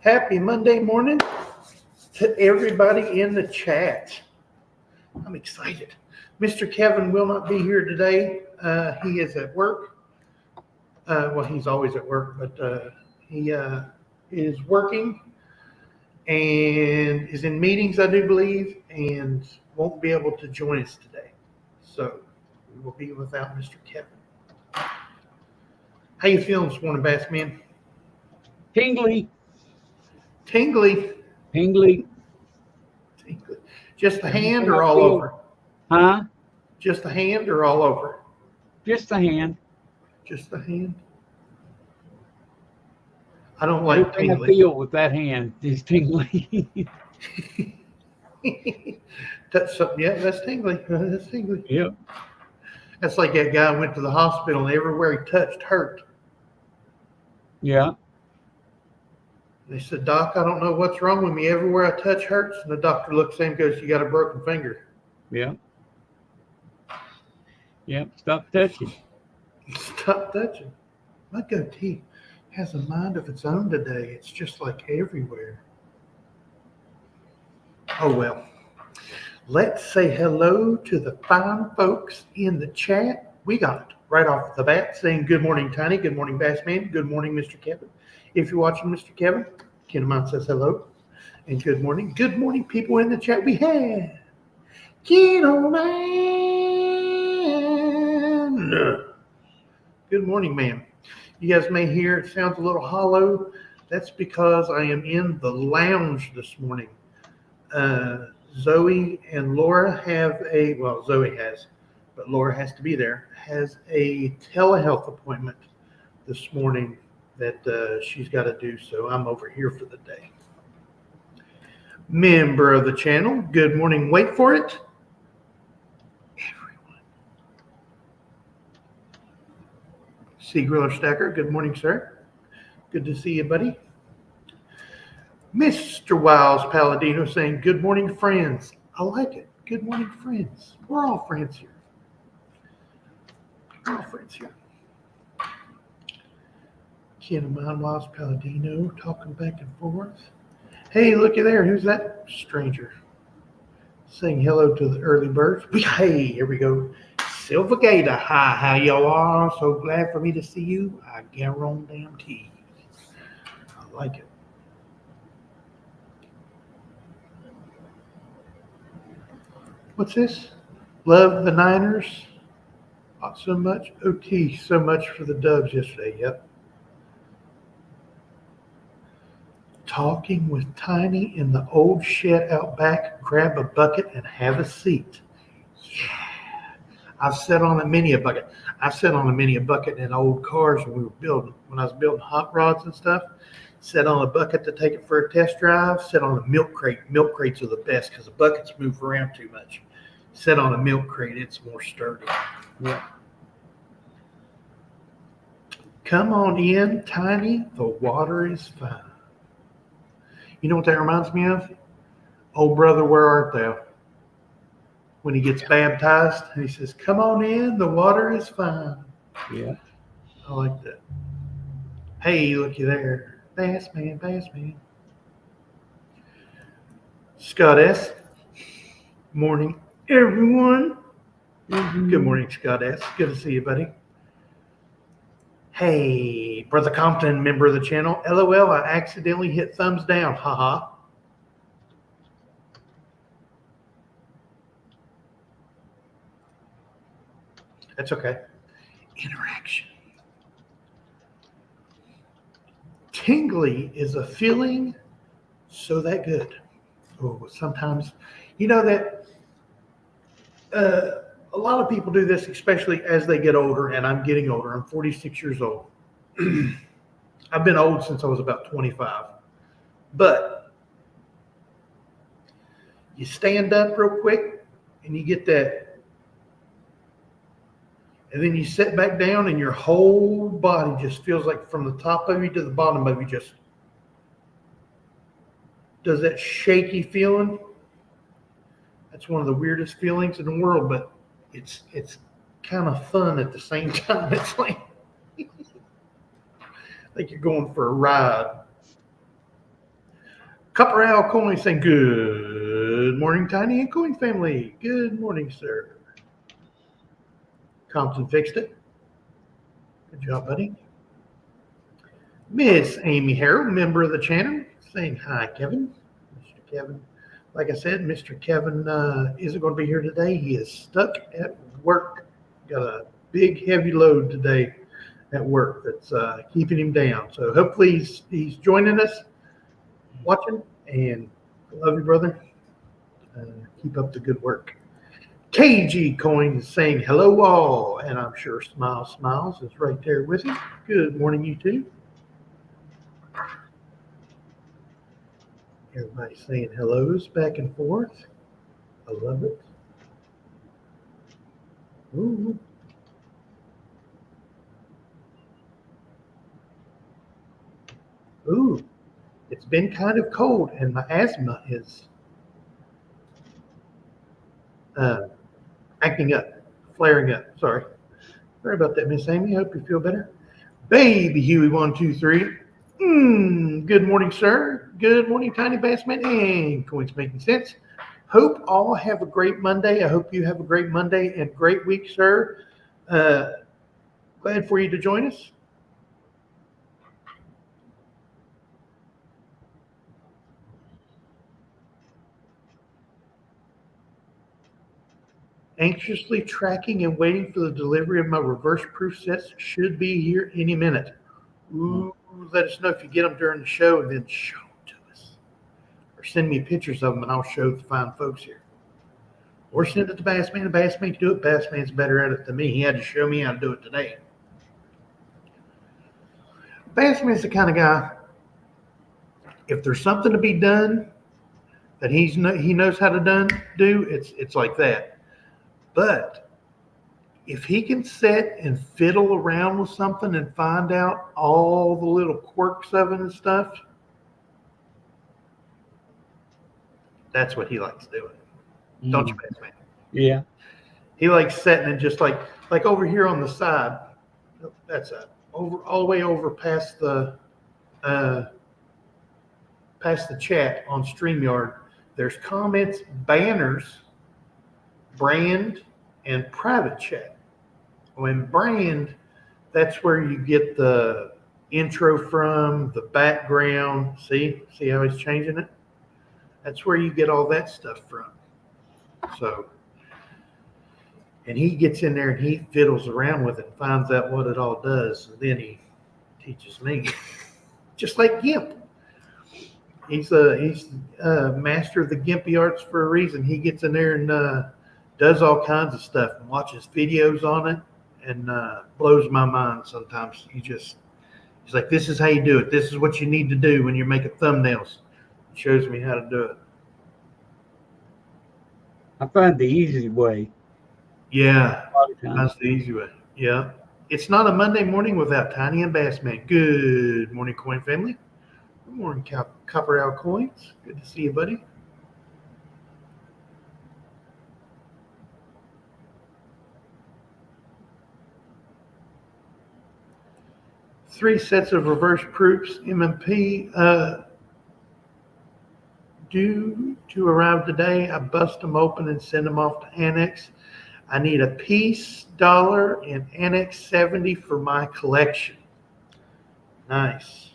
Happy Monday morning to everybody in the chat. I'm excited. Mr. Kevin will not be here today. He is at work. Well, he's always at work, but he is working and is in meetings, I do believe, and won't be able to join us today. So we will be without Mr. Kevin. How you feeling this morning, Bass Man? Tingly. Tingly. Tingly. Tingly. Just the hand or all over? Huh? Just the hand or all over? Just the hand. Just the hand? I don't like Everything tingly. I feel with that hand is tingly. Touch something, yeah, that's tingly. That's tingly. Yep. That's like that guy went to the hospital and everywhere he touched hurt. Yeah. They said, Doc, I don't know what's wrong with me. Everywhere I touch hurts. And the doctor looks at him and goes, you got a broken finger. Yeah. Yep. Stop touching. Stop touching. My goatee has a mind of its own today. It's just like everywhere. Oh, well. Let's say hello to the fine folks in the chat. We got it right off the bat saying good morning, Tiny. Good morning, Bassman. Good morning, Mr. Kevin. If you're watching Mr. Kevin, Ken Amon says hello and good morning. Good morning, people in the chat. We have Ken Amon. Good morning, ma'am. You guys may hear it sounds a little hollow. That's because I am in the lounge this morning. Zoey and Laura have Zoey has, but Laura has to be there, has a telehealth appointment this morning that she's got to do, so I'm over here for the day. Member of the channel, good morning. Wait for it. Everyone. C. Griller Stacker, good morning, sir. Good to see you, buddy. Mr. Wiles Palladino saying, good morning, friends. I like it. Good morning, friends. We're all friends here. We're all friends here. Ken Amon, Wiles Palladino, talking back and forth. Hey, looky there. Who's that stranger? Saying hello to the early birds. Hey, here we go. Silver Gator. Hi, how y'all are? So glad for me to see you. I guarantee. I like it. What's this? Love the Niners. Not so much. OT, so much for the Dubs yesterday. Yep. Talking with Tiny in the old shed out back. Grab a bucket and have a seat. Yeah. I've sat on a mini bucket. I sat on a mini bucket in old cars when I was building hot rods and stuff. Sat on a bucket to take it for a test drive. Sat on a milk crate. Milk crates are the best because the buckets move around too much. Sit on a milk crate, it's more sturdy. Yeah. Come on in, Tiny. The water is fine. You know what that reminds me of? Oh, brother, where art thou? When he gets baptized, and he says, come on in, the water is fine. Yeah. I like that. Hey, looky there. Bass man, Bass man. Scott S. Morning, everyone. Mm-hmm. Good morning, Scott S. Good to see you, buddy. Hey, Brother Compton, member of the channel. LOL, I accidentally hit thumbs down. Haha. That's okay. Interaction. Tingly is a feeling so that good. Oh, sometimes, you know that a lot of people do this, especially as they get older, and I'm getting older. I'm 46 years old. I've been old since I was about 25. But you stand up real quick, and you get that, and then you sit back down, and your whole body just feels like from the top of you to the bottom of you just does that shaky feeling. That's one of the weirdest feelings in the world, but it's kind of fun at the same time. It's like you're going for a ride. Copperell Coin saying, good morning, Tiny and Coin family. Good morning, sir. Compton fixed it. Good job, buddy. Miss Amy Harrell, member of the channel, saying hi, Kevin. Mr. Kevin. Like I said, Mr. Kevin isn't going to be here today. He is stuck at work. Got a big, heavy load today at work that's keeping him down. So hopefully he's joining us, watching, and I love you, brother. Keep up the good work. KG Coin is saying hello all, and I'm sure Smiles is right there with you. Good morning, you two. Everybody saying hellos back and forth. I love it. Ooh. Ooh. It's been kind of cold, and my asthma is acting up, flaring up. Sorry about that, Miss Amy. Hope you feel better. Baby Huey 123. Good morning, sir. Good morning, Tiny Bassman and Coins Making Sense. Hope all have a great Monday. I hope you have a great Monday and great week, sir. Glad for you to join us. Anxiously tracking and waiting for the delivery of my reverse proof sets. Should be here any minute. Ooh, let us know if you get them during the show, and then show them to us. Or send me pictures of them, and I'll show the fine folks here. Or send it to Bassman. The Bassman can do it. Bassman's better at it than me. He had to show me how to do it today. Bassman's the kind of guy, if there's something to be done that he knows how to do, it's like that. But if he can sit and fiddle around with something and find out all the little quirks of it and stuff, that's what he likes doing. Don't you, Bassman? Yeah. He likes sitting and just like over here on the side. That's all the way over past the chat on StreamYard. There's comments, banners, brand, and private chat. When brand, that's where you get the intro from, the background. See how he's changing it? That's where you get all that stuff from. So, and he gets in there and he fiddles around with it and finds out what it all does. And then he teaches me, just like GIMP. He's a master of the GIMPy arts for a reason. He gets in there and does all kinds of stuff and watches videos on it and blows my mind sometimes. He's like, this is how you do it. This is what you need to do when you're making thumbnails. He shows me how to do it. I find the easy way. Yeah, that's the easy way. Yeah. It's not a Monday morning without Tiny and Bassman. Good morning, Coin family. Good morning, Copperell Coins. Good to see you, buddy. Three sets of reverse proofs, M&P, due to arrive today. I bust them open and send them off to Annex. I need a piece dollar in Annex 70 for my collection. Nice.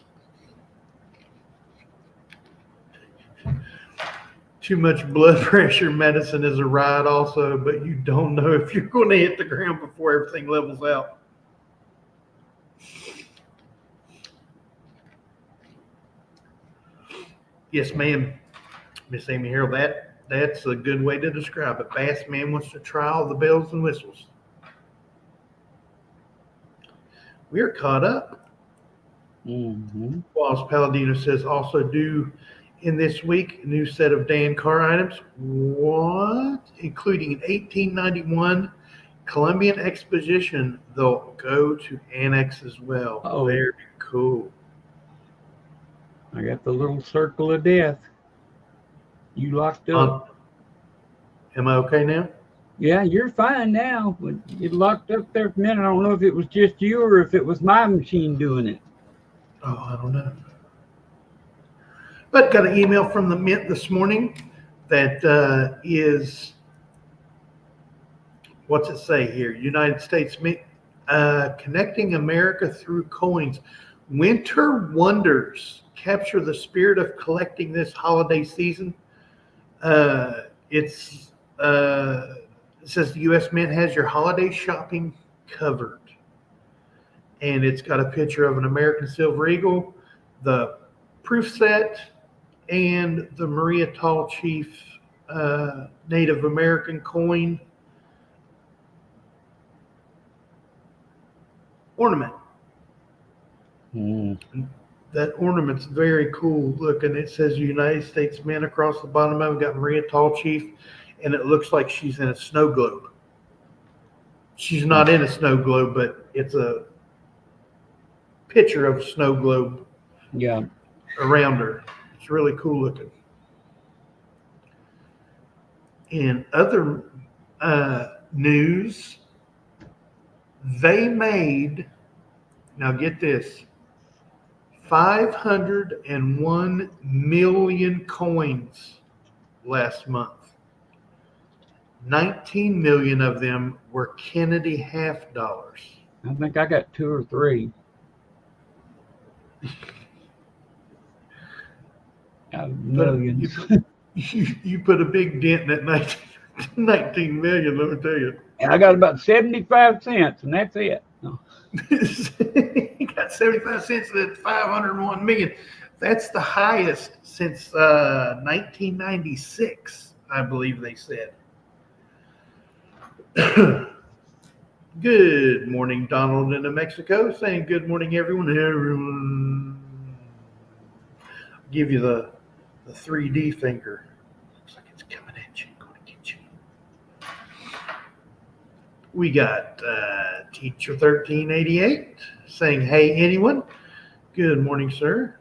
Too much blood pressure medicine is a ride also, but you don't know if you're going to hit the ground before everything levels out. Yes, ma'am. Miss Amy Harrell, that's a good way to describe it. Bassman wants to try all the bells and whistles. We're caught up. Mm-hmm. Walls Palladino says also due in this week, a new set of Dan Carr items. What? Including an 1891 Columbian Exposition. They'll go to Annex as well. Oh. Very cool. I got the little circle of death. You locked up. Am I okay now? Yeah, you're fine now. But you locked up there for a minute. I don't know if it was just you or if it was my machine doing it. Oh, I don't know. But got an email from the Mint this morning that is, what's it say here? United States Mint, connecting America through coins. Winter wonders capture the spirit of collecting this holiday season. It's it says the U.S. Mint has your holiday shopping covered, and it's got a picture of an American Silver Eagle, the proof set, and the Maria Tall Chief Native American coin ornament. That ornament's very cool looking. It says United States Mint across the bottom of it. Got Maria Tall Chief, and it looks like she's in a snow globe. She's not in a snow globe, but it's a picture of a snow globe around her. It's really cool looking. In other news, they made, now get this, 501 million coins last month. 19 million of them were Kennedy half dollars. I think I got 2 or 3. Out of millions. You put a big dent in that 19 million, let me tell you. And I got about 75 cents, and that's it. No. You got 75 cents at 501 million. That's the highest since 1996, I believe they said. Good morning, Donald in New Mexico, saying good morning, everyone. Give you the 3D finger. Looks like it's coming at you. Going to get you. We got Teacher 1388 saying, hey, anyone? Good morning, sir.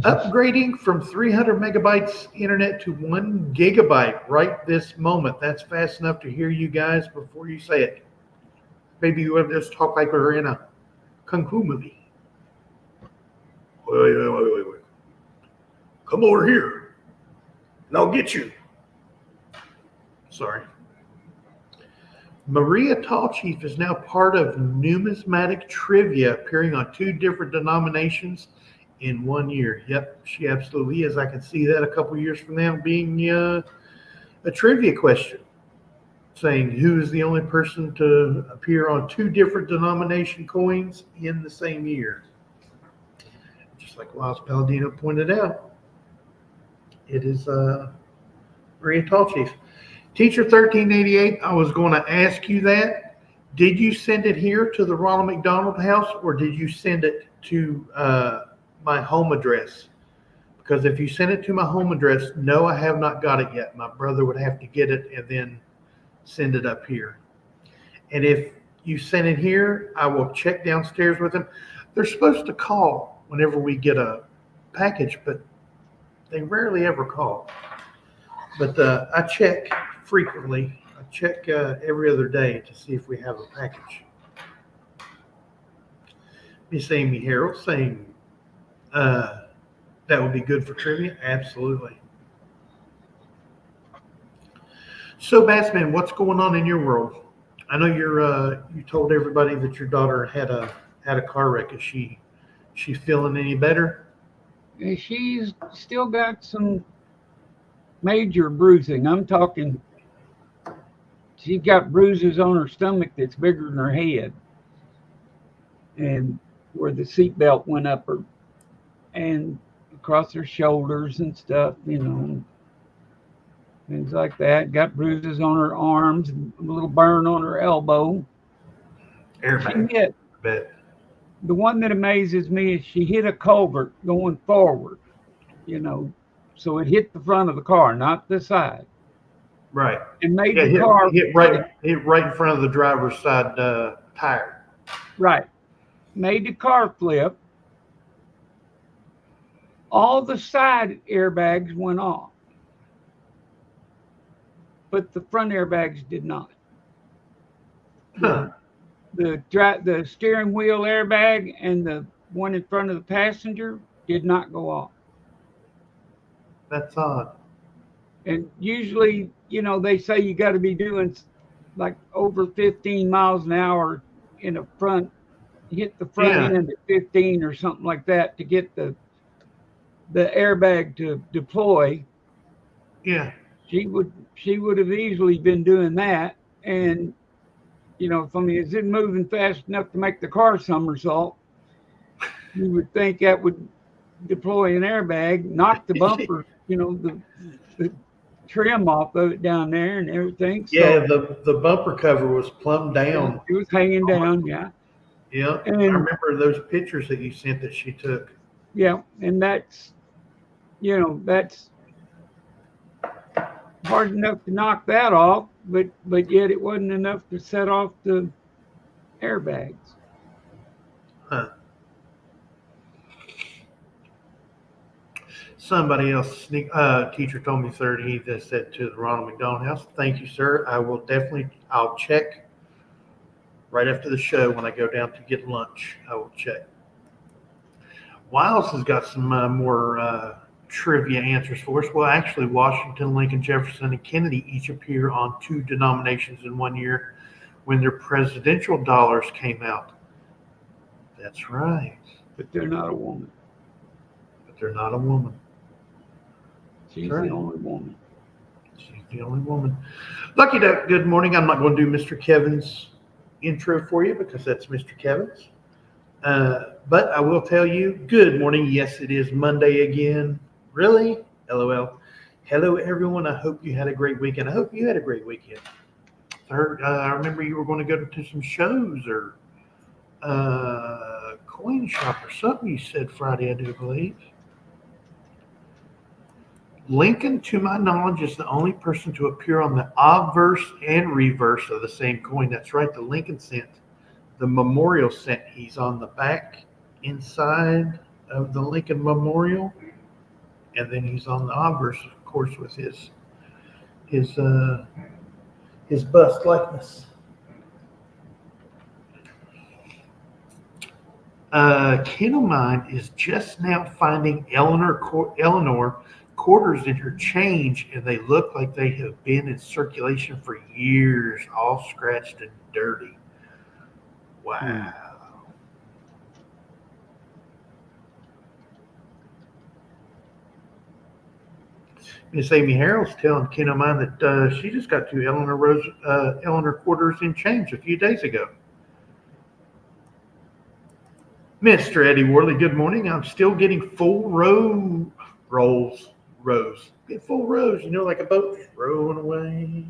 Upgrading from 300 megabytes internet to 1 gigabyte right this moment. That's fast enough to hear you guys before you say it. Maybe you want to just talk like we're in a kung fu movie. Wait. Come over here, and I'll get you. Sorry. Maria Tall Chief is now part of numismatic trivia, appearing on 2 different denominations in 1 year. Yep, she absolutely is. I can see that a couple years from now being a trivia question, saying who is the only person to appear on 2 different denomination coins in the same year. Just like Wiles Palladino pointed out, it is Maria Tall Chief. Teacher 1388, I was going to ask you that. Did you send it here to the Ronald McDonald house, or did you send it to my home address? Because if you send it to my home address, no, I have not got it yet. My brother would have to get it and then send it up here. And if you send it here, I will check downstairs with them. They're supposed to call whenever we get a package, but they rarely ever call. But I check frequently. I check every other day to see if we have a package. Miss Amy Harrell saying that would be good for trivia. Absolutely. So, Bassman, what's going on in your world? I know you told everybody that your daughter had a car wreck. Is she feeling any better? She's still got some major bruising. I'm talking, she's got bruises on her stomach that's bigger than her head, and where the seatbelt went up her, and across her shoulders and stuff, things like that. Got bruises on her arms, and a little burn on her elbow. Airbag. She hit. Bet. The one that amazes me is she hit a culvert going forward, so it hit the front of the car, not the side. Right. And made the car hit right in front of the driver's side tire. Right. Made the car flip. All the side airbags went off, but the front airbags did not. Huh. The steering wheel airbag and the one in front of the passenger did not go off. That's odd. And usually, they say you got to be doing like over 15 miles an hour in the front, hit the front Yeah. end at 15 or something like that to get the airbag to deploy. Yeah. She would have easily been doing that. And, if is it moving fast enough to make the car somersault, you would think that would deploy an airbag, knock the bumper, the trim off of it down there and everything. So Yeah, the bumper cover was plumb down. it was hanging down, yeah. Yeah, I And remember those pictures that you sent that she took. yeah, and that's hard enough to knock that off, but yet it wasn't enough to set off the airbags. Huh. Somebody else, teacher told me 30 that said to the Ronald McDonald house, thank you, sir. I'll check right after the show when I go down to get lunch. I will check. Wiles has got some more trivia answers for us. Well, actually, Washington, Lincoln, Jefferson, and Kennedy each appear on 2 denominations in one year when their presidential dollars came out. That's right. But they're not a woman. But they're not a woman. She's right. the only woman. She's the only woman. Lucky Duck, good morning. I'm not going to do Mr. Kevin's intro for you because that's Mr. Kevin's. But I will tell you, good morning. Yes, it is Monday again. Really? LOL. Hello, everyone. I hope you had a great weekend. I hope you had a great weekend. I remember you were going to go to some shows or coin shop or something you said Friday, I do believe. Lincoln, to my knowledge, is the only person to appear on the obverse and reverse of the same coin. That's right, the Lincoln cent. The memorial cent, he's on the back inside of the Lincoln Memorial, and then he's on the obverse, of course, with his bust likeness. Ken of mine is just now finding Eleanor quarters in her change, and they look like they have been in circulation for years, all scratched and dirty. Wow. Miss Amy Harrell's telling Ken of mine that she just got 2 Eleanor quarters in change a few days ago. Mr. Eddie Worley, good morning. I'm still getting full rows. Get full rows, like a boat just rowing away.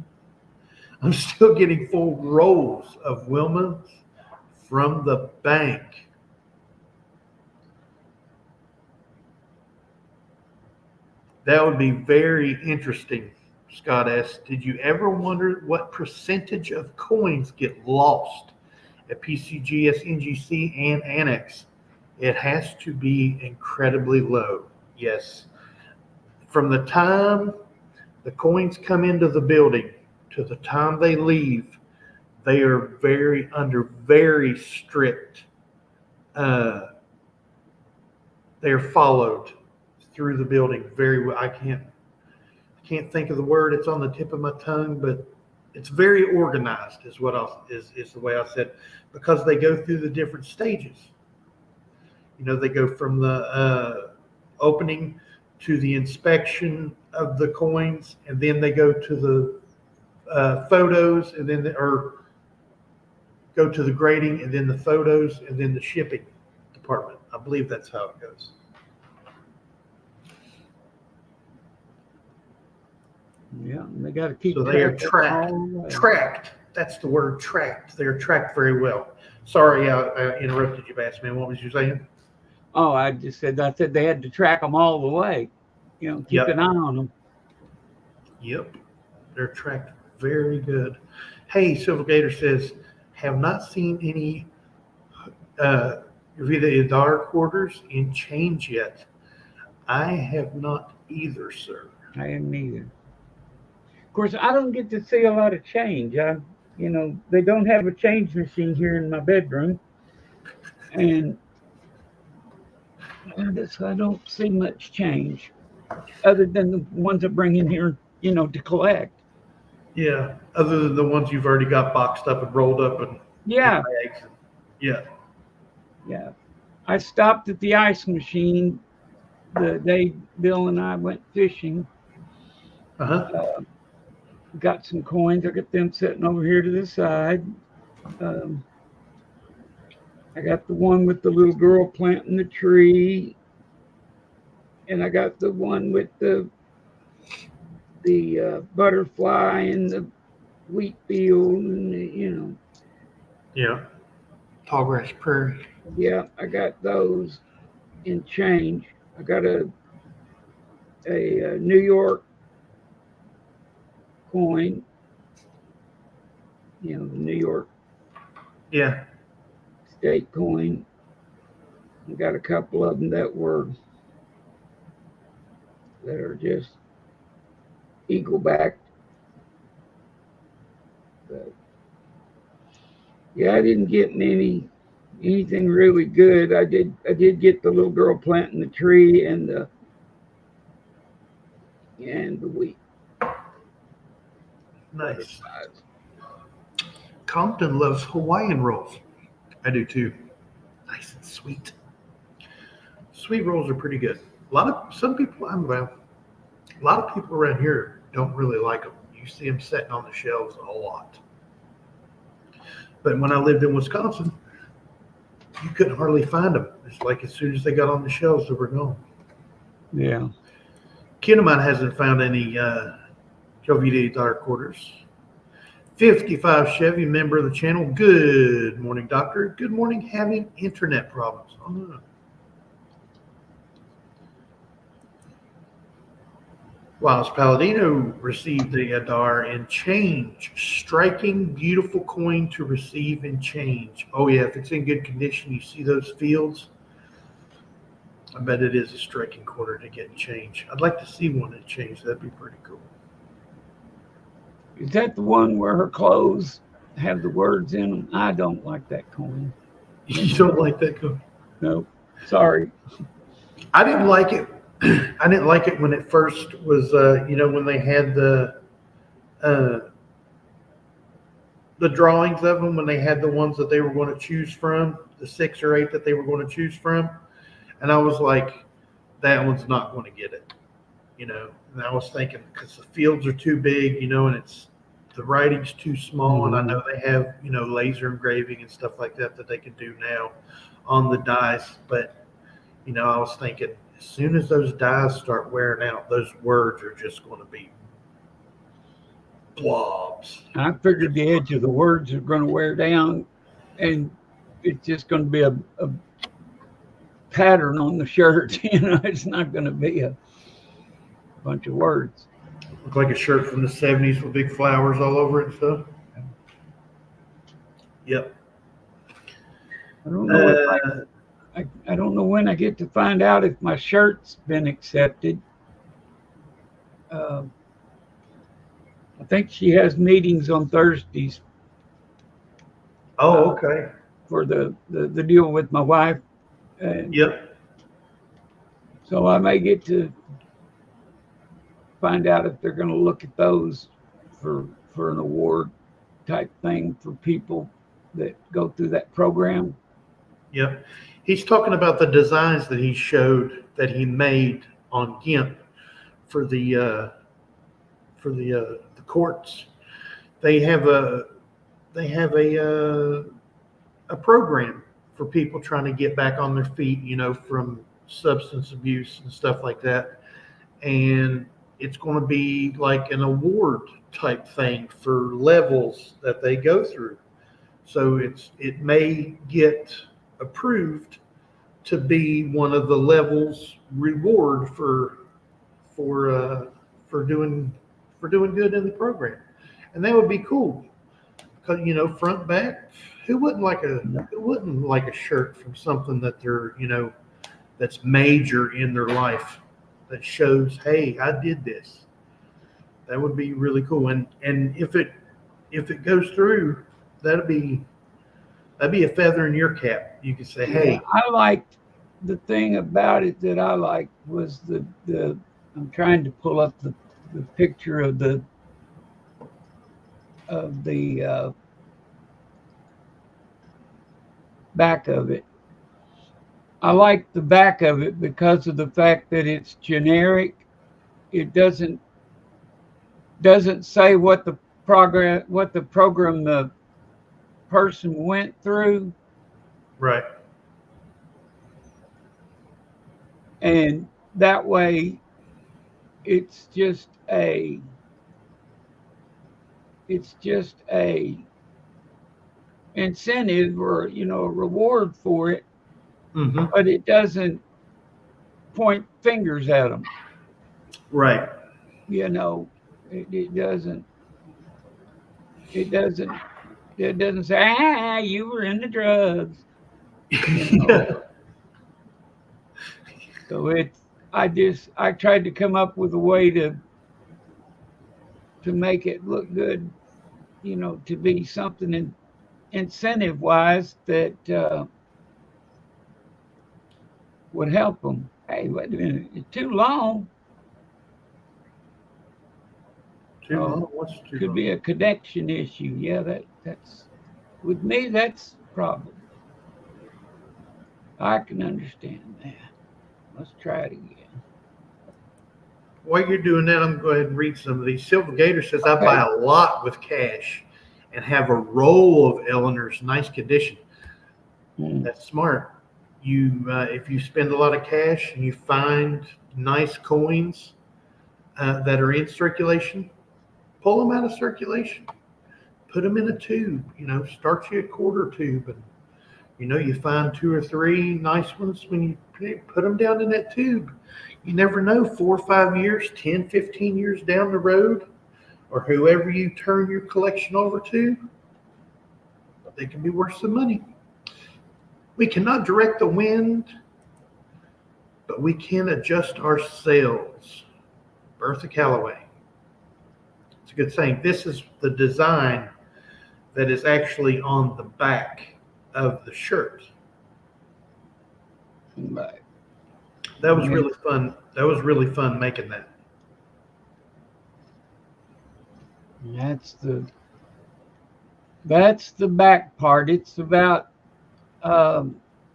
I'm still getting full rolls of Wilma's from the bank. That would be very interesting. Scott asked, did you ever wonder what percentage of coins get lost at PCGS, NGC, and Annex? It has to be incredibly low. Yes. From the time the coins come into the building to the time they leave, they are under very strict. They are followed through the building very well. I can't think of the word. It's on the tip of my tongue, but it's very organized is the way I said, because they go through the different stages. They go from the opening to the inspection of the coins, and then they go to the photos, and then go to the grading, and then the photos, and then the shipping department. I believe that's how it goes. Yeah, they got to keep. So they are tracked. That's the word, tracked. They're tracked very well. Sorry, I interrupted you, Bassman. What was you saying? Oh, I said they had to track them all the way. Keep an eye on them. Yep, they're tracked very good. Hey, Silver Gator says, have not seen any Vida Idar quarters in change yet. I have not either, sir. I haven't either. Of course, I don't get to see a lot of change. They don't have a change machine here in my bedroom, and I don't see much change other than the ones I bring in here, to collect. Yeah. Other than the ones you've already got boxed up and rolled up and in Yeah, bags. Yeah. yeah. I stopped at the ice machine the day Bill and I went fishing. Uh huh. Got some coins. I got them sitting over here to the side. Um, I got the one with the little girl planting the tree, and I got the one with the butterfly and the wheat field, and Yeah. Tallgrass Prairie. yeah, I got those in change. I got a New York coin, the New York Yeah. state coin. I got a couple of them that are just eagle backed. But yeah, I didn't get anything really good. I did get the little girl planting the tree and the wheat Nice. butterflies. Compton loves Hawaiian rolls. I do too. Nice and sweet. Sweet rolls are pretty good. Some people, well, a lot of people around here don't really like them. You see them sitting on the shelves a lot. But when I lived in Wisconsin, you couldn't hardly find them. It's like as soon as they got on the shelves, they were gone. Yeah. Kid of mine hasn't found any Jovita quarters. 55 Chevy, member of the channel. Good morning, doctor. Good morning, having internet problems. Oh, no. Whilst Palladino received the Adar in change. Striking, beautiful coin to receive in change. Oh, yeah, if it's in good condition, you see those fields. I bet it is a striking quarter to get in change. I'd like to see one in change. That'd be pretty cool. Is that the one where her clothes have the words in them? I don't like that coin. You don't like that coin? No, sorry. I didn't like it. I didn't like it when it first was, when they had uh, the drawings of them, when they had the ones that they were going to choose from, the 6 or 8 that they were going to choose from. And I was like, that one's not going to get it, And I was thinking, because the fields are too big, and the writing's too small. Mm-hmm. And I know they have, laser engraving and stuff like that they can do now on the dies. But, I was thinking, as soon as those dies start wearing out, those words are just going to be blobs. I figured the edge of the words are going to wear down, and it's just going to be a pattern on the shirt. It's not going to be a bunch of words. Look like a shirt from the 70s with big flowers all over it and stuff. Yep. I don't know. I don't know when I get to find out if my shirt's been accepted. I think she has meetings on Thursdays. Oh, okay. For the deal with my wife. Yep. So I may get to find out if they're going to look at those for an award type thing for people that go through that program. Yep. He's talking about the designs that he showed that he made on GIMP for the courts. They have a program for people trying to get back on their feet, from substance abuse and stuff like that. And it's going to be like an award type thing for levels that they go through. So it may get approved to be one of the levels reward for doing good in the program, and that would be cool. Because front back, who wouldn't like a shirt from something that they're that's major in their life, that shows, hey, I did this. That would be really cool. And if it goes through, that'd be a feather in your cap. You could say, hey, I liked the thing about it that I liked was the I'm trying to pull up the picture of the back of it. I like the back of it because of the fact that it's generic. It doesn't say what the program the person went through, Right. and that way it's just a incentive, or a reward for it, Mm-hmm. but it doesn't point fingers at them. Right. It doesn't say, you were into drugs. So I tried to come up with a way to make it look good, to be something incentive wise that would help them. Hey, wait a minute, it's too long. Too long? What's too Could long? be a connection issue. Yeah, that's with me. That's a problem. I can understand that. Let's try it again. While you're doing that, I'm going to go ahead and read some of these. Silver Gator says, I buy a lot with cash and have a roll of Eleanor's nice condition. That's smart. If you spend a lot of cash and you find nice coins that are in circulation, pull them out of circulation. Put them in a tube. Start you a quarter tube, and you find 2 or 3 nice ones. When you put them down in that tube, you never know, 4 or 5 years, 10, 15 years down the road, or whoever you turn your collection over to, they can be worth some money. We cannot direct the wind, but we can adjust our sails. Bertha Calloway. It's a good saying. This is the design that is actually on the back of the shirt. Right. That was really fun. That was really fun making that. That's the back part. It's about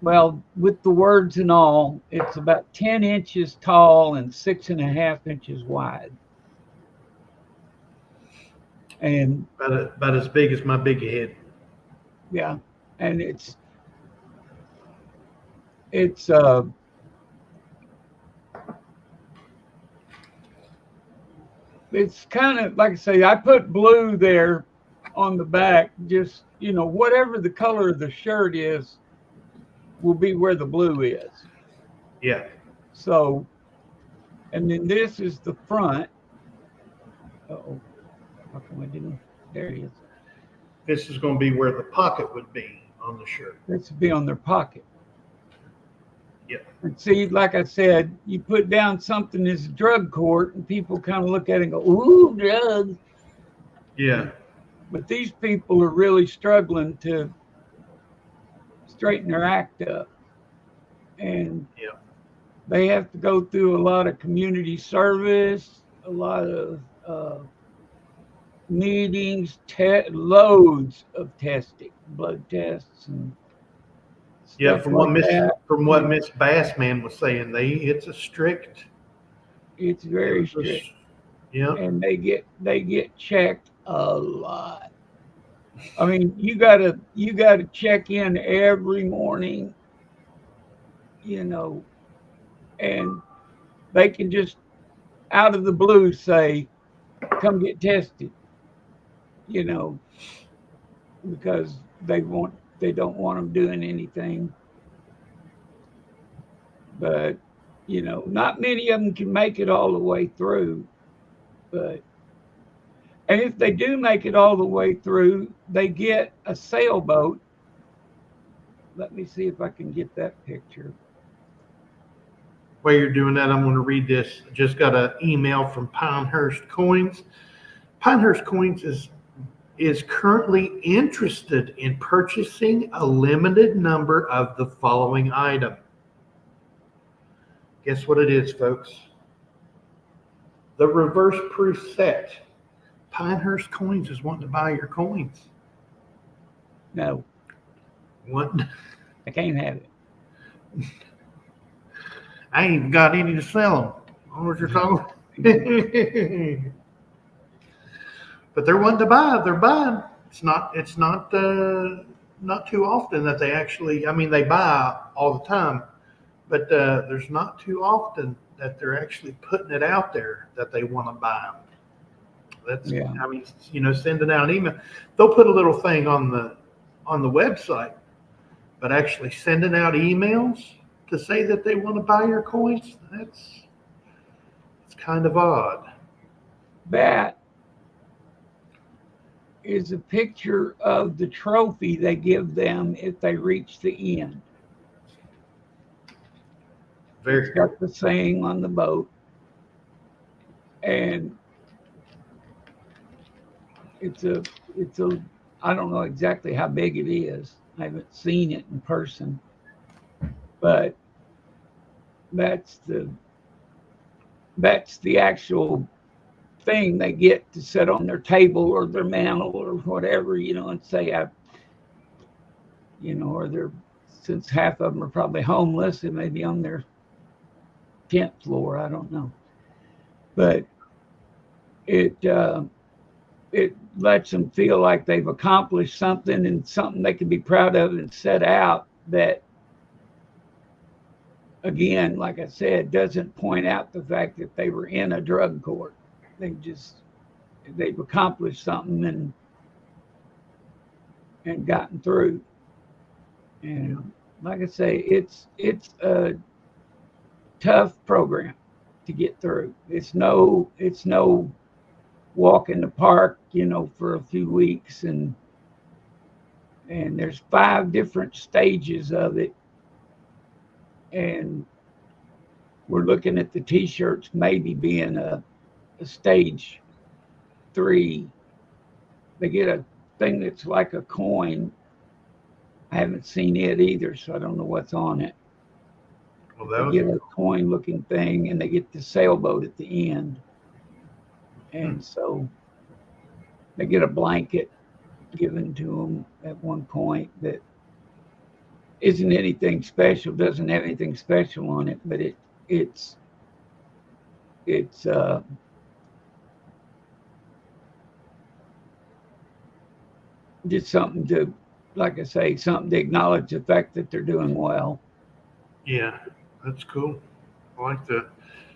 with the words and all, it's about 10 inches tall and 6.5 inches wide. And about as big as my big head. Yeah. And it's kind of like I say, I put blue there on the back, just whatever the color of the shirt is will be where the blue is. Yeah. So, and then this is the front. Uh-oh. How come I didn't? There it is. This is going to be where the pocket would be on the shirt. This would be on their pocket. Yeah. And see, like I said, you put down something as drug court, and people kind of look at it and go, "Ooh, drugs." Yeah. But these people are really struggling to straighten their act up, and they have to go through a lot of community service, a lot of meetings, loads of testing, blood tests, and from what Miss Bassman was saying, it's a strict. It's very strict. Yeah. And they get checked a lot. I mean, you gotta check in every morning, and they can just out of the blue say, "Come get tested," because they don't want them doing anything. But not many of them can make it all the way through. And if they do make it all the way through, they get a sailboat. Let me see if I can get that picture. While you're doing that, I'm going to read this. I just got an email from Pinehurst Coins. Pinehurst Coins is currently interested in purchasing a limited number of the following item. Guess what it is, folks? The reverse proof set. Pinehurst Coins is wanting to buy your coins. No, What? I can't have it. I ain't even got any to sell them. I don't know what you're talking about. But they're wanting to buy. They're buying. It's not too often that they actually. I mean, they buy all the time, but there's not too often that they're actually putting it out there that they want to buy them. That's. Yeah. I mean, sending out an email. They'll put a little thing on the website, but actually sending out emails to say that they want to buy your coins, it's kind of odd. That is a picture of the trophy they give them if they reach the end. Very It's got the saying on the boat. And it's a I don't know exactly how big it is. I haven't seen it in person. But that's the actual thing they get to sit on their table or their mantle or whatever, and say, or they're, since half of them are probably homeless, it may be on their 10th floor. I don't know. But it lets them feel like they've accomplished something and something they can be proud of and set out that, again, like I said, doesn't point out the fact that they were in a drug court. They've accomplished something and gotten through. And like I say, it's a tough program to get through. It's no walk in the park, for a few weeks, and there's 5 different stages of it. And we're looking at the t-shirts maybe being a stage 3. They get a thing that's like a coin. I haven't seen it either, so I don't know what's on it. Well, they get a coin looking thing, and they get the sailboat at the end. And so they get a blanket given to them at one point that isn't anything special, doesn't have anything special on it, but it's just something to, like I say, something to acknowledge the fact that they're doing well. Yeah, that's cool. I like that.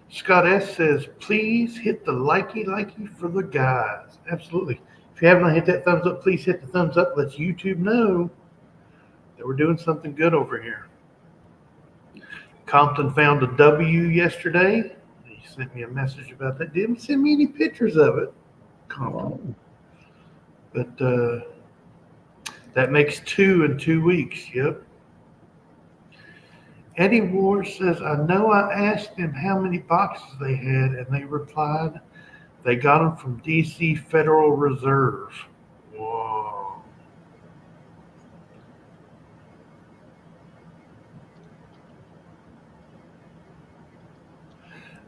Scott S. says, please hit the likey for the guys. Absolutely. If you haven't hit that thumbs up, please hit the thumbs up. Let's YouTube know that we're doing something good over here. Compton found a W yesterday. He sent me a message about that. Didn't send me any pictures of it, Compton. But that makes 2 in 2 weeks. Yep. Eddie Ward says, I know I asked them how many boxes they had, and they replied they got them from D.C. Federal Reserve. Whoa.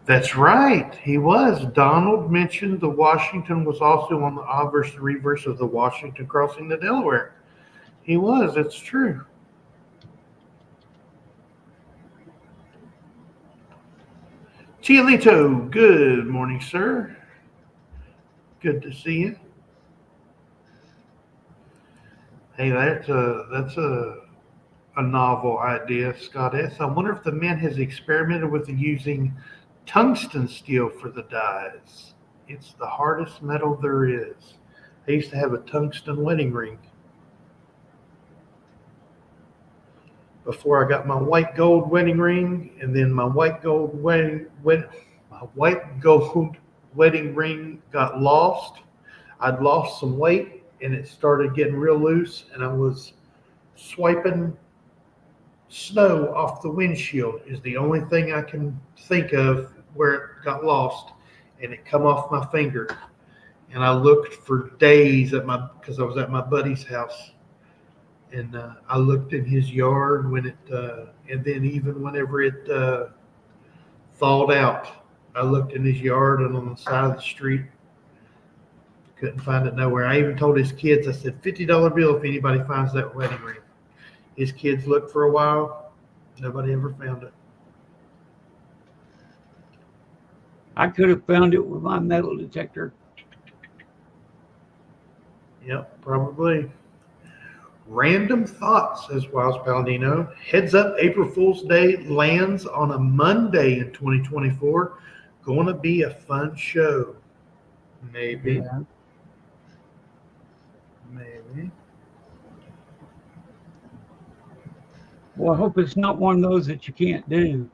That's right. He was. Donald mentioned the Washington was also on the obverse reverse of the Washington crossing the Delaware. He was. It's true. Chiolito, good morning, sir. Good to see you. Hey, that's a novel idea, Scott S. I wonder if the man has experimented with using tungsten steel for the dyes. It's the hardest metal there is. I used to have a tungsten wedding ring before I got my white gold wedding ring, and then my white gold wedding ring got lost. I'd lost some weight, and it started getting real loose, and I was swiping snow off the windshield is the only thing I can think of where it got lost, and it come off my finger. And I looked for days because I was at my buddy's house. And I looked in his yard when and then even whenever it thawed out. I looked in his yard and on the side of the street. Couldn't find it nowhere. I even told his kids, I said, $50 bill if anybody finds that wedding ring. His kids looked for a while. Nobody ever found it. I could have found it with my metal detector. Yep, probably. Random thoughts, says Wiles Palladino. Heads up, April Fool's Day lands on a Monday in 2024. Going to be a fun show. Maybe. Yeah. Maybe. Well, I hope it's not one of those that you can't do,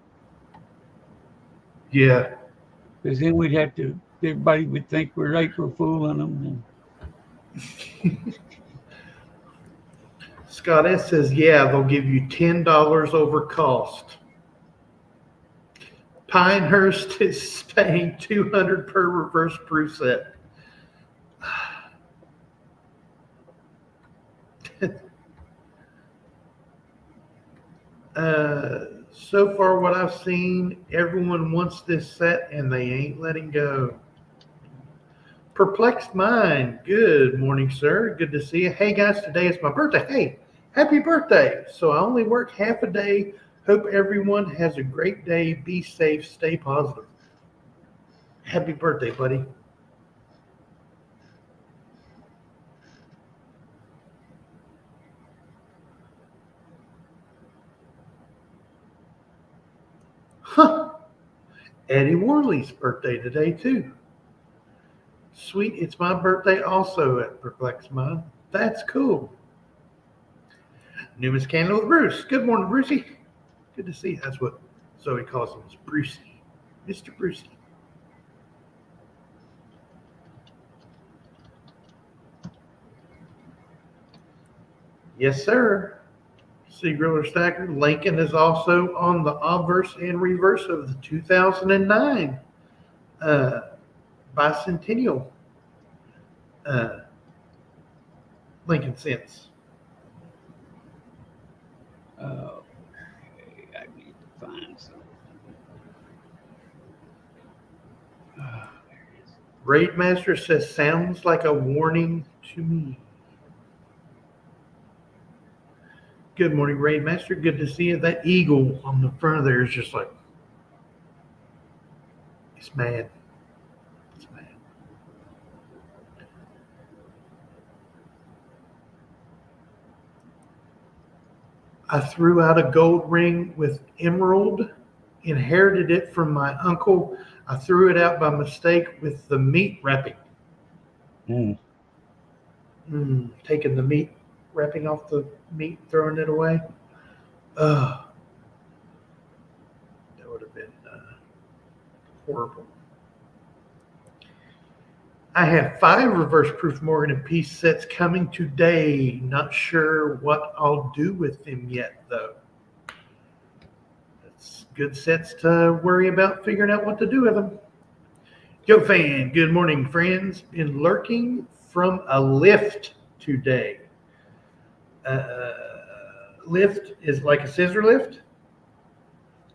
Yeah. because then everybody would think we're April fooling them. Scott S. says, yeah, they'll give you $10 over cost. Pinehurst is paying $200 per reverse proof set. So far what I've seen, everyone wants this set and they ain't letting go. Perplexed Mind, good morning, sir. Good to see you. Hey guys, today is my birthday. Hey, happy birthday. So I only work half a day. Hope everyone has a great day. Be safe, stay positive. Happy birthday, buddy. Huh. Eddie Worley's birthday today, too. Sweet, it's my birthday also at Perplexed Mind. That's cool. Newman's Candle with Bruce. Good morning, Brucey. Good to see you. That's what Zoe calls him, is Brucey. Mr. Brucey. Yes, sir. See Griller Stacker. Lincoln is also on the obverse and reverse of the 2009 bicentennial Lincoln cents. Okay, I need to find something. There it is. Raid Master says, sounds like a warning to me. Good morning, Raid Master. Good to see you. That eagle on the front of there is just like, it's mad. It's mad. I threw out a gold ring with emerald, inherited it from my uncle. I threw it out by mistake with the meat wrapping. Taking the meat wrapping off the meat, throwing it away. That would have been horrible. I have 5 reverse proof Morgan and Peace sets coming today. Not sure what I'll do with them yet, though. That's good sets to worry about figuring out what to do with them. Joe Fan, good morning, friends. Been lurking from a lift today. Lift is like a scissor lift,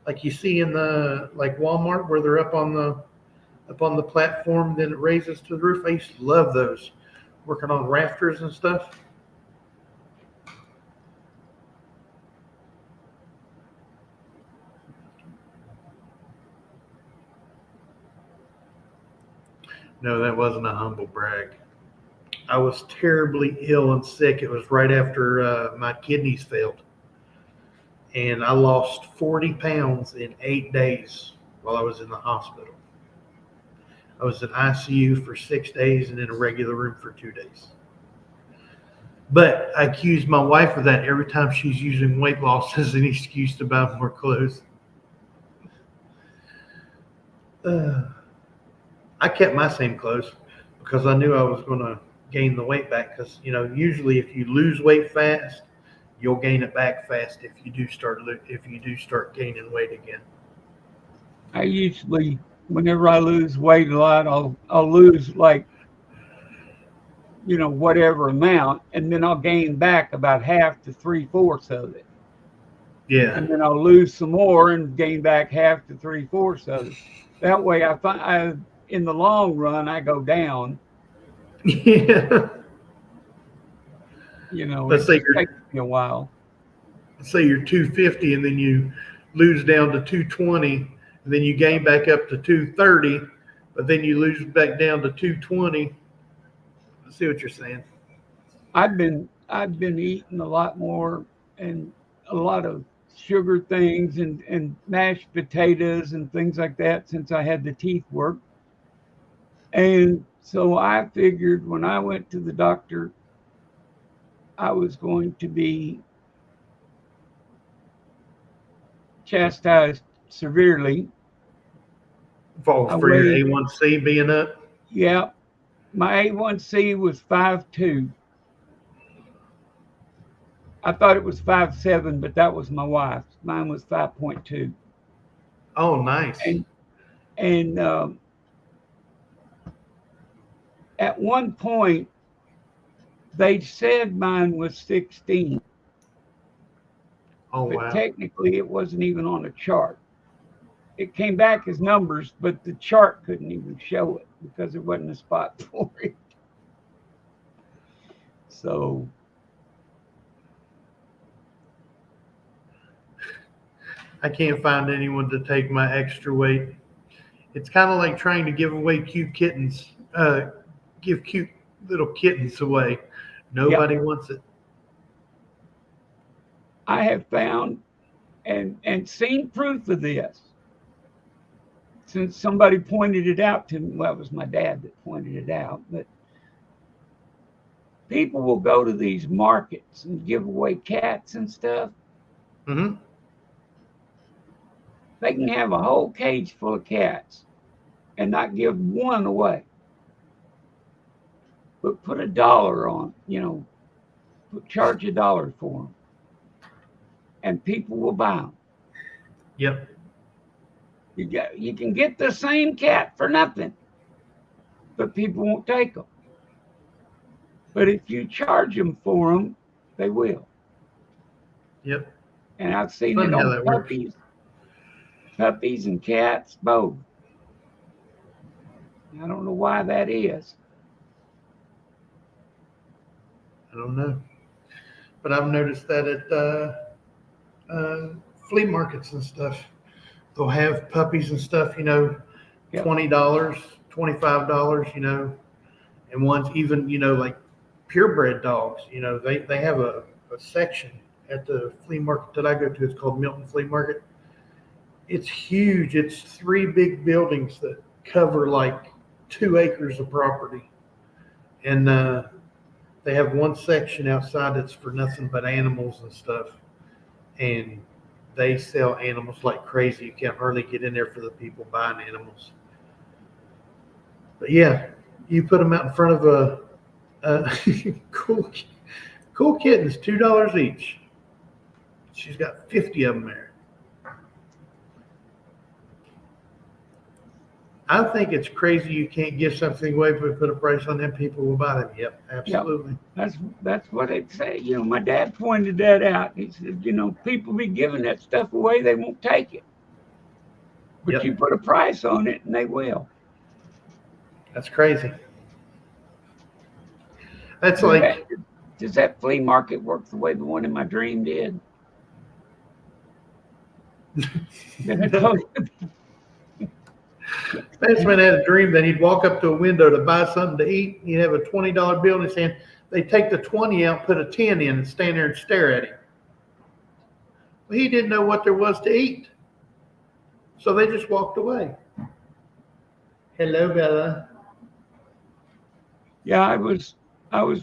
like you see in the Walmart where they're up on the platform, then it raises to the roof. I used to love those, working on rafters and stuff. No, that wasn't a humble brag. I was terribly ill and sick. It was right after my kidneys failed. And I lost 40 pounds in 8 days while I was in the hospital. I was in ICU for 6 days and in a regular room for 2 days. But I accuse my wife of that every time she's using weight loss as an excuse to buy more clothes. I kept my same clothes because I knew I was going to gain the weight back, because usually if you lose weight fast, you'll gain it back fast if you do start gaining weight again. I usually, whenever I lose weight a lot, I'll lose whatever amount, and then I'll gain back about half to 3/4 of it. Yeah. and then I'll lose some more and gain back half to 3/4 of it. That way, in the long run, I go down. Yeah. It just takes me a while. Let's say you're 250 and then you lose down to 220 and then you gain back up to 230, but then you lose back down to 220. I see what you're saying. I've been eating a lot more and a lot of sugar things and mashed potatoes and things like that since I had the teeth work. And so I figured when I went to the doctor, I was going to be chastised severely. For your A1C being up? Yeah. My A1C was 5.2. I thought it was 5.7, but that was my wife's. Mine was 5.2. Oh, nice. And at one point, they said mine was 16. Oh, but wow. Technically, it wasn't even on a chart. It came back as numbers, but the chart couldn't even show it because there wasn't a spot for it. So I can't find anyone to take my extra weight. It's kind of like trying to give away cute kittens, give cute little kittens away. Nobody wants it. I have found and seen proof of this since somebody pointed it out to me. Well, it was my dad that pointed it out, but people will go to these markets and give away cats and stuff. Mm-hmm. They can have a whole cage full of cats and not give one away. But put $1 on, charge $1 for them. And people will buy them. Yep. You can get the same cat for nothing, but people won't take them. But if you charge them for them, they will. Yep. And I've seen it on puppies and cats both. I don't know why that is. I don't know. But I've noticed that at flea markets and stuff, they'll have puppies and stuff, $20, $25, and ones even, like purebred dogs, they have a section at the flea market that I go to. It's called Milton Flea Market. It's huge. It's 3 big buildings that cover like 2 acres of property. And they have one section outside that's for nothing but animals and stuff. And they sell animals like crazy. You can't hardly get in there for the people buying animals. But yeah, you put them out in front of a cool kittens, $2 each. She's got 50 of them there. I think it's crazy you can't give something away but put a price on them. People will buy them. Yep, absolutely. Yep. That's what they say. My dad pointed that out. He said, people be giving that stuff away, they won't take it. But you put a price on it and they will. That's crazy. That's does that flea market work the way the one in my dream did? This man had a dream that he'd walk up to a window to buy something to eat. He'd have a $20 bill in his hand. They'd take the 20 out, put a 10 in, and stand there and stare at him. Well, he didn't know what there was to eat. So they just walked away. Hello, Bella. Yeah, I was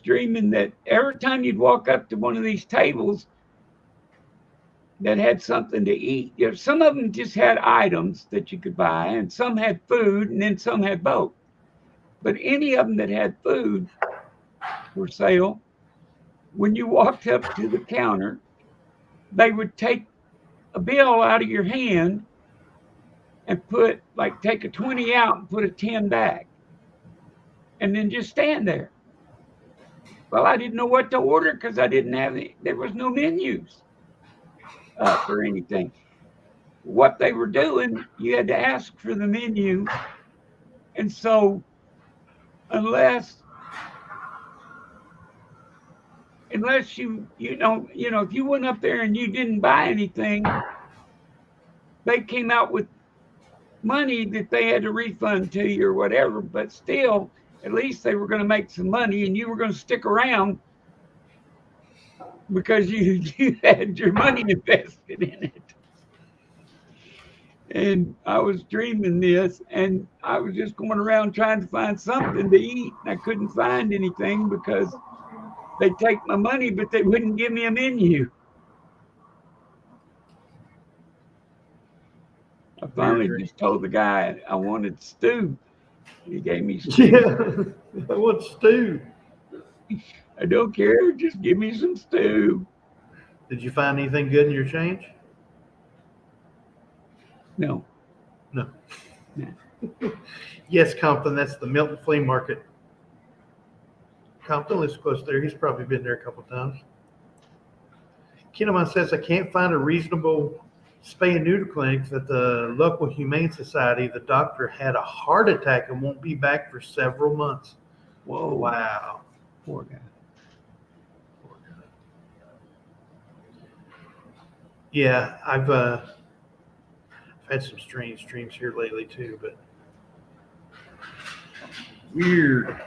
dreaming that every time you'd walk up to one of these tables that had something to eat, some of them just had items that you could buy, and some had food, and then some had both. But any of them that had food for sale, when you walked up to the counter, they would take a bill out of your hand and take a 20 out and put a 10 back, and then just stand there. Well, I didn't know what to order because I didn't have there was no menus. up or anything. What they were doing, you had to ask for the menu. And so unless you know, if you went up there and you didn't buy anything, they came out with money that they had to refund to you or whatever. But still, at least they were going to make some money, and you were going to stick around because you had your money invested in it. And I was dreaming this, and I was just going around trying to find something to eat, and I couldn't find anything because they'd take my money, but they wouldn't give me a menu. I finally just told the guy I wanted stew. He gave me stew. Yeah, I want stew. I don't care, just give me some stew. Did you find anything good in your change? No. No. No. Yes, Compton, that's the Milton Flea Market. Compton lives close there. He's probably been there a couple times. Kinemon says, I can't find a reasonable spay and neuter clinic at the local Humane Society. The doctor had a heart attack and won't be back for several months. Whoa. Wow. Poor guy. Yeah, I've had some strange dreams here lately too, but weird.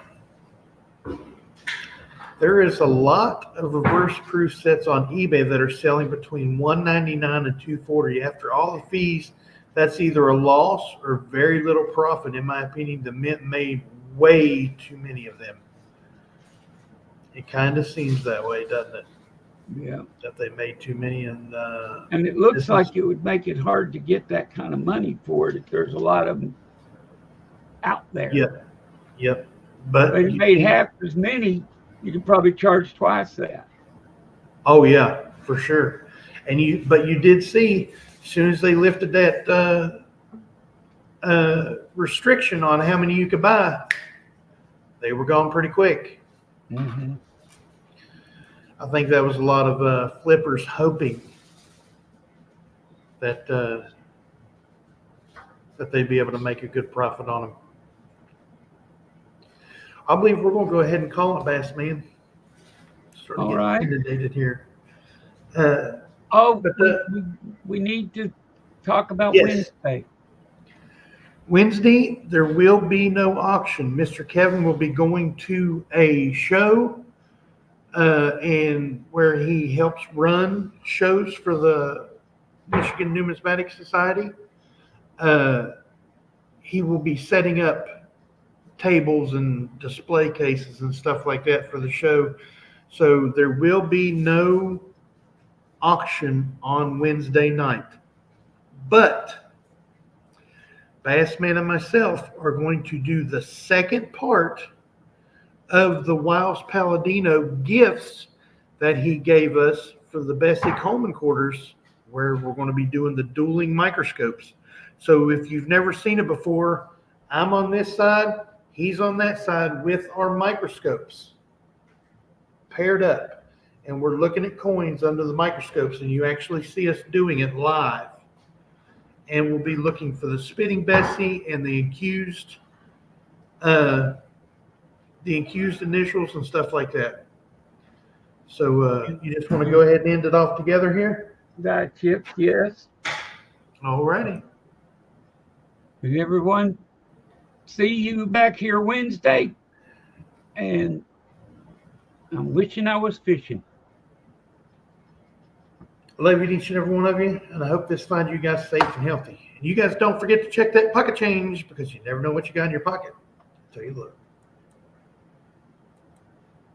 There is a lot of reverse proof sets on eBay that are selling between $199 and $240. After all the fees, that's either a loss or very little profit. In my opinion, the Mint made way too many of them. It kind of seems that way, doesn't it? Yeah. That they made too many, and it looks like it would make it hard to get that kind of money for it if there's a lot of them out there. Yep. But if you made half as many, you could probably charge twice that. Oh yeah, for sure. But you did see, as soon as they lifted that restriction on how many you could buy, they were gone pretty quick. Mm-hmm. I think that was a lot of flippers hoping that they'd be able to make a good profit on them. I believe we're going to go ahead and call it, Bass Man. All right. Inundated here. We need to talk about Wednesday. Wednesday, there will be no auction. Mr. Kevin will be going to a show and where he helps run shows for the Michigan Numismatic Society. He will be setting up tables and display cases and stuff like that for the show. So there will be no auction on Wednesday night. But Bassman and myself are going to do the second part of the Wiles Palladino gifts that he gave us for the Bessie Coleman quarters, where we're going to be doing the dueling microscopes. So if you've never seen it before, I'm on this side, he's on that side with our microscopes paired up. And we're looking at coins under the microscopes, and you actually see us doing it live. And we'll be looking for the spitting Bessie and the accused initials and stuff like that. So you just want to go ahead and end it off together here? That Chip, yes. All righty. And everyone, see you back here Wednesday. And I'm wishing I was fishing. I love each and every one of you, and I hope this finds you guys safe and healthy. And you guys don't forget to check that pocket change, because you never know what you got in your pocket until you look.